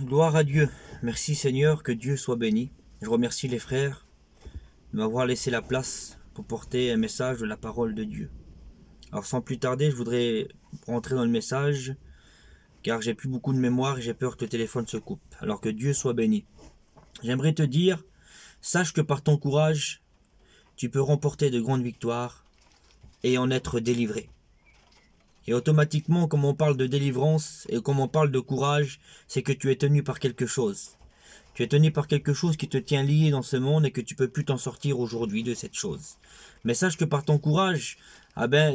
Gloire à Dieu. Merci Seigneur, que Dieu soit béni. Je remercie les frères de m'avoir laissé la place pour porter un message de la parole de Dieu. Alors sans plus tarder, je voudrais rentrer dans le message, car j'ai plus beaucoup de mémoire et j'ai peur que le téléphone se coupe. Alors que Dieu soit béni. J'aimerais te dire, sache que par ton courage, tu peux remporter de grandes victoires et en être délivré. Et automatiquement, comme on parle de délivrance et comme on parle de courage, c'est que tu es tenu par quelque chose. Tu es tenu par quelque chose qui te tient lié dans ce monde et que tu peux plus t'en sortir aujourd'hui de cette chose. Mais sache que par ton courage,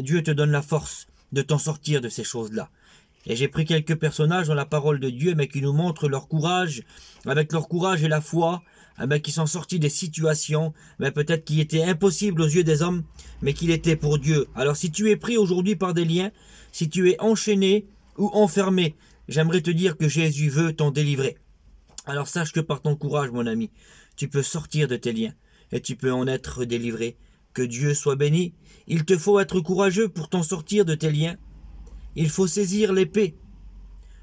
Dieu te donne la force de t'en sortir de ces choses-là. Et j'ai pris quelques personnages dans la parole de Dieu, mais qui nous montrent leur courage, avec leur courage et la foi, qui sont sortis des situations, peut-être qui étaient impossibles aux yeux des hommes, mais qu'il était pour Dieu. Alors si tu es pris aujourd'hui par des liens, si tu es enchaîné ou enfermé, j'aimerais te dire que Jésus veut t'en délivrer. Alors sache que par ton courage, mon ami, tu peux sortir de tes liens et tu peux en être délivré. Que Dieu soit béni. Il te faut être courageux pour t'en sortir de tes liens. Il faut saisir l'épée,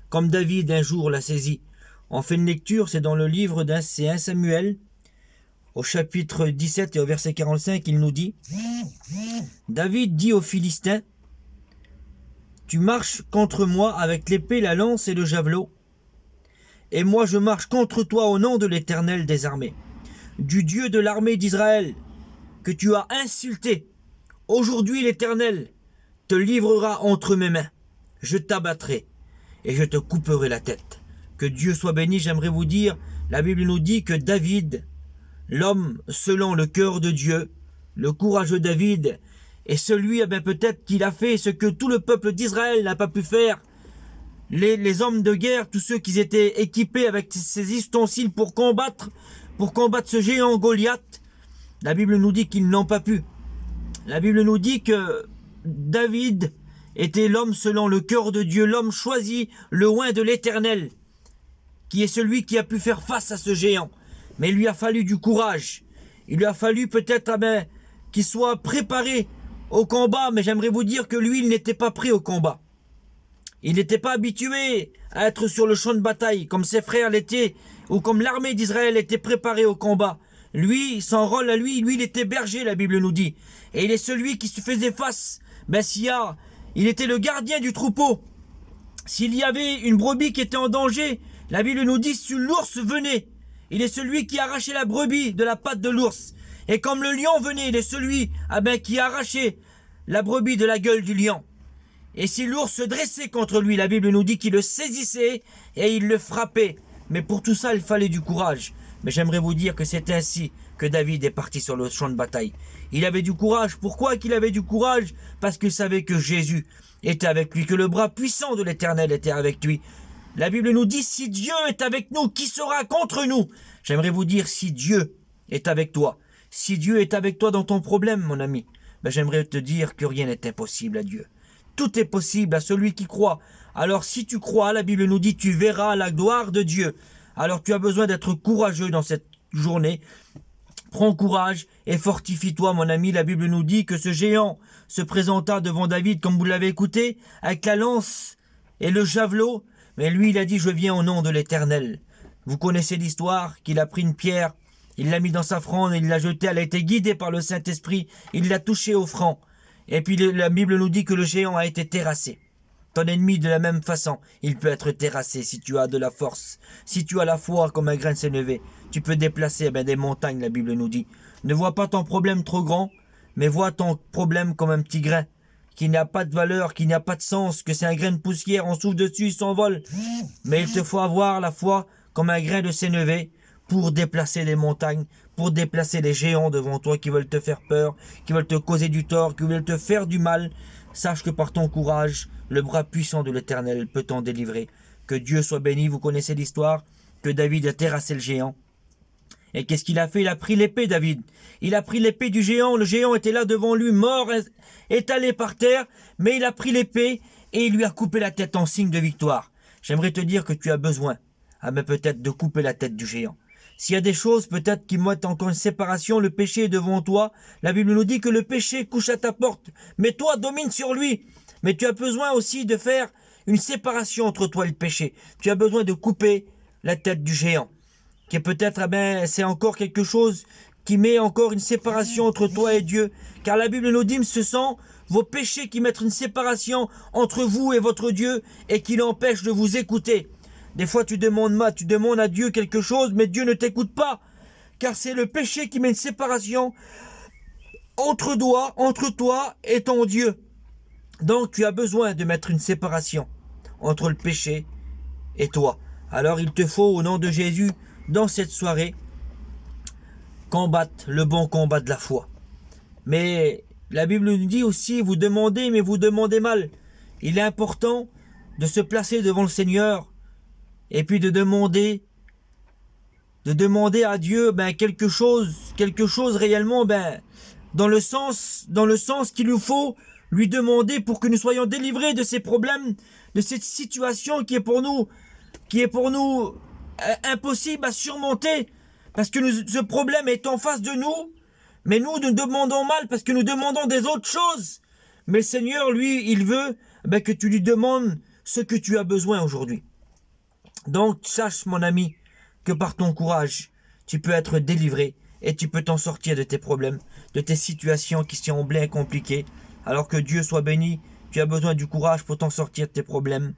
comme David un jour l'a saisie. On fait une lecture, c'est dans le livre d'un Samuel, au chapitre 17 et au verset 45, il nous dit « David dit aux Philistins, « Tu marches contre moi avec l'épée, la lance et le javelot, et moi je marche contre toi au nom de l'Éternel des armées, du Dieu de l'armée d'Israël, que tu as insulté. Aujourd'hui l'Éternel te livrera entre mes mains. Je t'abattrai et je te couperai la tête. » Que Dieu soit béni. J'aimerais vous dire, la Bible nous dit que David, l'homme selon le cœur de Dieu, le courageux David, est celui, peut-être qu'il a fait ce que tout le peuple d'Israël n'a pas pu faire. Les hommes de guerre, tous ceux qui étaient équipés avec ces ustensiles pour combattre ce géant Goliath, la Bible nous dit qu'ils n'ont pas pu. La Bible nous dit que David était l'homme selon le cœur de Dieu, l'homme choisi, le oint de l'Éternel, qui est celui qui a pu faire face à ce géant. Mais il lui a fallu du courage. Il lui a fallu peut-être qu'il soit préparé au combat, mais j'aimerais vous dire que lui, il n'était pas prêt au combat. Il n'était pas habitué à être sur le champ de bataille, comme ses frères l'étaient, ou comme l'armée d'Israël était préparée au combat. Lui, son rôle à lui, il était berger, la Bible nous dit. Et il est celui qui se faisait face. Il était le gardien du troupeau. S'il y avait une brebis qui était en danger, la Bible nous dit, si l'ours venait, il est celui qui arrachait la brebis de la patte de l'ours. Et comme le lion venait, il est celui qui arrachait la brebis de la gueule du lion. Et si l'ours se dressait contre lui, la Bible nous dit qu'il le saisissait et il le frappait. Mais pour tout ça, il fallait du courage. Mais j'aimerais vous dire que c'est ainsi que David est parti sur le champ de bataille. Il avait du courage. Pourquoi qu'il avait du courage? Parce qu'il savait que Jésus était avec lui, que le bras puissant de l'Éternel était avec lui. La Bible nous dit, si Dieu est avec nous, qui sera contre nous? J'aimerais vous dire, si Dieu est avec toi, si Dieu est avec toi dans ton problème, mon ami, j'aimerais te dire que rien n'est impossible à Dieu. Tout est possible à celui qui croit. Alors si tu crois, la Bible nous dit, tu verras la gloire de Dieu. Alors tu as besoin d'être courageux dans cette journée. Prends courage et fortifie-toi, mon ami. La Bible nous dit que ce géant se présenta devant David, comme vous l'avez écouté, avec la lance et le javelot. Mais lui, il a dit, je viens au nom de l'Éternel. Vous connaissez l'histoire, qu'il a pris une pierre, il l'a mis dans sa fronde, il l'a jetée, elle a été guidée par le Saint-Esprit, il l'a touchée au franc. Et puis la Bible nous dit que le géant a été terrassé. Ton ennemi, de la même façon, il peut être terrassé si tu as de la force. Si tu as la foi comme un grain de sénévé, tu peux déplacer des montagnes, la Bible nous dit. Ne vois pas ton problème trop grand, mais vois ton problème comme un petit grain, qui n'a pas de valeur, qui n'a pas de sens, que c'est un grain de poussière, on souffle dessus, il s'envole. Mais il te faut avoir la foi comme un grain de sénévé pour déplacer les montagnes, pour déplacer les géants devant toi qui veulent te faire peur, qui veulent te causer du tort, qui veulent te faire du mal. Sache que par ton courage, le bras puissant de l'Éternel peut t'en délivrer. Que Dieu soit béni, vous connaissez l'histoire, que David a terrassé le géant. Et qu'est-ce qu'il a fait? Il a pris l'épée, David. Il a pris l'épée du géant. Le géant était là devant lui, mort, étalé par terre. Mais il a pris l'épée et il lui a coupé la tête en signe de victoire. J'aimerais te dire que tu as besoin, peut-être de couper la tête du géant. S'il y a des choses peut-être qui mettent encore une séparation, le péché est devant toi. La Bible nous dit que le péché couche à ta porte. Mais toi, domine sur lui. Mais tu as besoin aussi de faire une séparation entre toi et le péché. Tu as besoin de couper la tête du géant. Qui est peut-être, c'est encore quelque chose qui met encore une séparation entre toi et Dieu. Car la Bible nous dit, ce sont vos péchés qui mettent une séparation entre vous et votre Dieu et qui l'empêchent de vous écouter. Des fois, tu demandes à Dieu quelque chose, mais Dieu ne t'écoute pas. Car c'est le péché qui met une séparation entre toi et ton Dieu. Donc, tu as besoin de mettre une séparation entre le péché et toi. Alors, il te faut, au nom de Jésus, dans cette soirée, combattre le bon combat de la foi. Mais la Bible nous dit aussi, vous demandez, mais vous demandez mal. Il est important de se placer devant le Seigneur et puis de demander à Dieu quelque chose réellement dans le sens qu'il nous faut lui demander pour que nous soyons délivrés de ces problèmes, de cette situation qui est pour nous impossible à surmonter, parce que ce problème est en face de nous, mais nous demandons mal parce que nous demandons des autres choses. Mais le Seigneur, lui, il veut que tu lui demandes ce que tu as besoin aujourd'hui. Donc, sache, mon ami, que par ton courage, tu peux être délivré et tu peux t'en sortir de tes problèmes, de tes situations qui semblaient compliquées. Alors que Dieu soit béni, tu as besoin du courage pour t'en sortir de tes problèmes.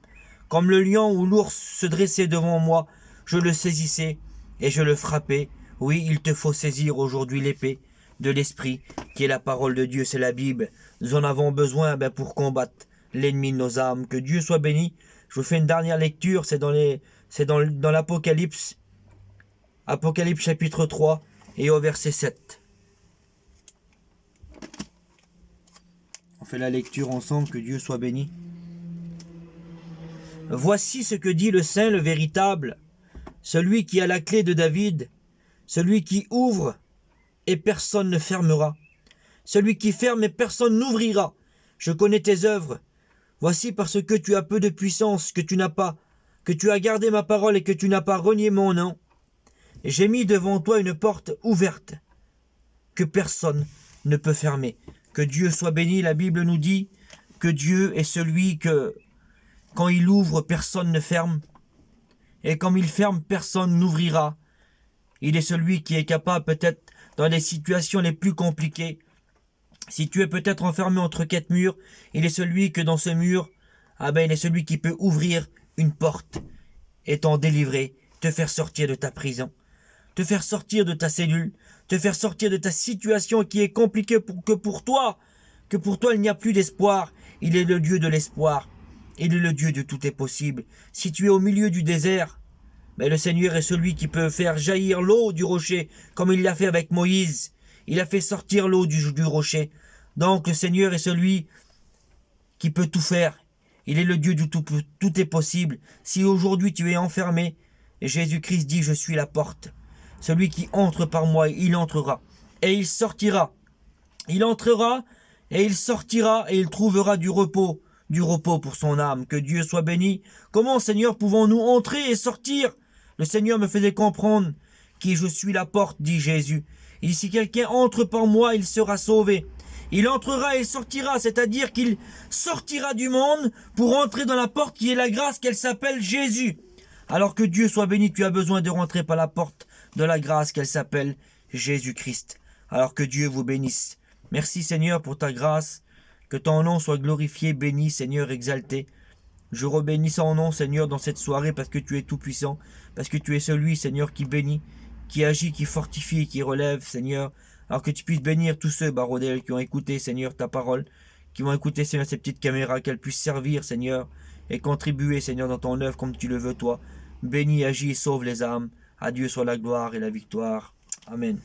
Comme le lion ou l'ours se dressait devant moi, je le saisissais et je le frappais. Oui, il te faut saisir aujourd'hui l'épée de l'esprit, qui est la parole de Dieu, c'est la Bible. Nous en avons besoin pour combattre l'ennemi de nos âmes. Que Dieu soit béni. Je vous fais une dernière lecture, c'est dans l'Apocalypse. Apocalypse chapitre 3 et au verset 7. On fait la lecture ensemble, que Dieu soit béni. Voici ce que dit le Saint, le véritable, celui qui a la clé de David, celui qui ouvre et personne ne fermera, celui qui ferme et personne n'ouvrira. Je connais tes œuvres. Voici parce que tu as peu de puissance, que tu as gardé ma parole et que tu n'as pas renié mon nom. J'ai mis devant toi une porte ouverte que personne ne peut fermer. Que Dieu soit béni. La Bible nous dit que Dieu est celui que, quand il ouvre, personne ne ferme. Et comme il ferme, personne n'ouvrira. Il est celui qui est capable, peut-être dans les situations les plus compliquées, si tu es peut-être enfermé entre 4 murs, il est celui que dans ce mur, il est celui qui peut ouvrir une porte et t'en délivrer, te faire sortir de ta prison, te faire sortir de ta cellule, te faire sortir de ta situation qui est compliquée que pour toi il n'y a plus d'espoir. Il est le Dieu de l'espoir. Il est le Dieu de tout est possible. Si tu es au milieu du désert, le Seigneur est celui qui peut faire jaillir l'eau du rocher, comme il l'a fait avec Moïse. Il a fait sortir l'eau du rocher. Donc le Seigneur est celui qui peut tout faire. Il est le Dieu du tout est possible. Si aujourd'hui tu es enfermé, Jésus-Christ dit, je suis la porte. Celui qui entre par moi, il entrera. Et il sortira. Il entrera et il sortira et il trouvera du repos pour son âme. Que Dieu soit béni. Comment, Seigneur, pouvons-nous entrer et sortir? Le Seigneur me faisait comprendre qui je suis la porte, dit Jésus. Et si quelqu'un entre par moi, il sera sauvé. Il entrera et sortira, c'est-à-dire qu'il sortira du monde pour entrer dans la porte qui est la grâce, qu'elle s'appelle Jésus. Alors que Dieu soit béni, tu as besoin de rentrer par la porte de la grâce qu'elle s'appelle Jésus-Christ. Alors que Dieu vous bénisse. Merci Seigneur pour ta grâce. Que ton nom soit glorifié, béni, Seigneur, exalté. Je rebénis son nom, Seigneur, dans cette soirée parce que tu es tout puissant. Parce que tu es celui, Seigneur, qui bénit, qui agit, qui fortifie, qui relève, Seigneur. Alors que tu puisses bénir tous ceux, Barodel, qui ont écouté, Seigneur, ta parole, qui vont écouter, Seigneur, ces petites caméras, qu'elles puissent servir, Seigneur, et contribuer, Seigneur, dans ton œuvre comme tu le veux, toi. Bénis, agis et sauve les âmes. À Dieu soit la gloire et la victoire. Amen.